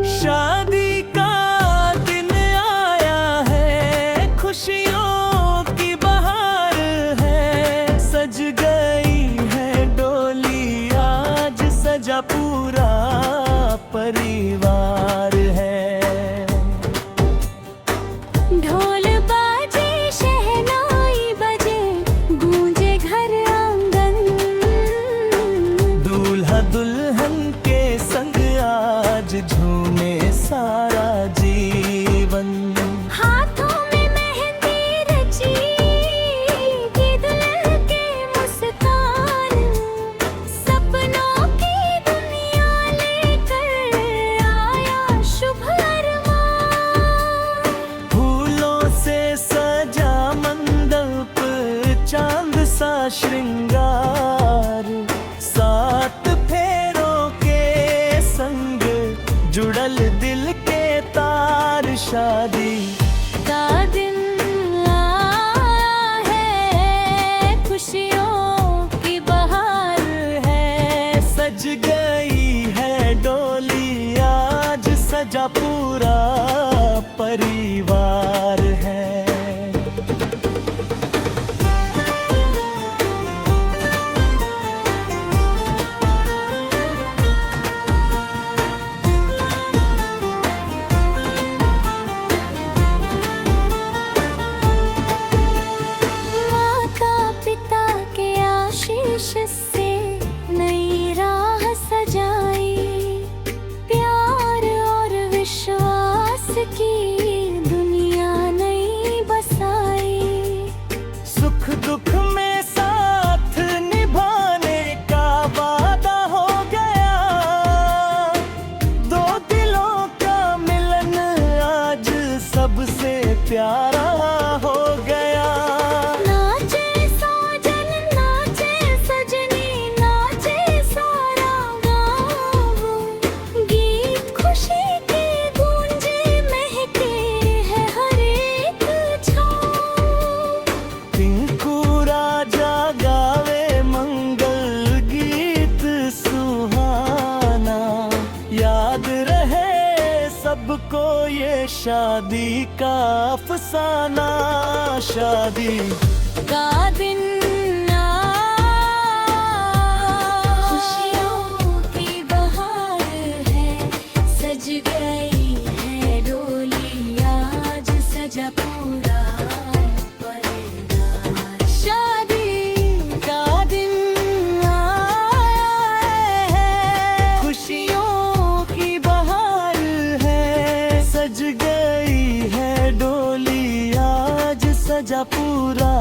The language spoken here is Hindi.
शादी का दिन आया है, खुशियों की बहार है। सज गई है डोली, आज सजा पूरा परिवार है। ढोल बाजे, शहनाई बजे, गूंजे घर आंगन। दूल्हा दुल्हन के संग आज झूमे सारा जीवन। हाथों में मेहंदी रची, की दुल्हन के मुस्कान। सपनों की दुनिया लेकर आया शुभ अरमान। फूलों से सजा मंडप, चांद सा श्रृंगार। सात फेरों के संग जुड़ल दिल के तार। शादी का दिन आया है, खुशियों की बहार है। सज गई है डोली, आज सजा पूरा परिवार है। माता पिता के आशीष से नई राह सजाई। प्यार और विश्वास की दुनिया नई बसाई। सुख दुख में साथ निभाने का वादा हो गया। दो दिलों का मिलन आज सबसे प्यारा हो गया। नाचे साजन, नाचे सजनी, नाचे सारा गाँव। गीत खुशी के गूंजे, महके है हर एक छाँव। टिंकू राजा गावे मंगल गीत सुहाना। याद रहे सबको ये शादी का अफसाना। शादी का दिन खुशियों की बहार है। सज गई है डोली, आज सजा पूरा परिवार। शादी का दिन आया है, खुशियों की बहार है। सज गई है डोली, आज सजा पूरा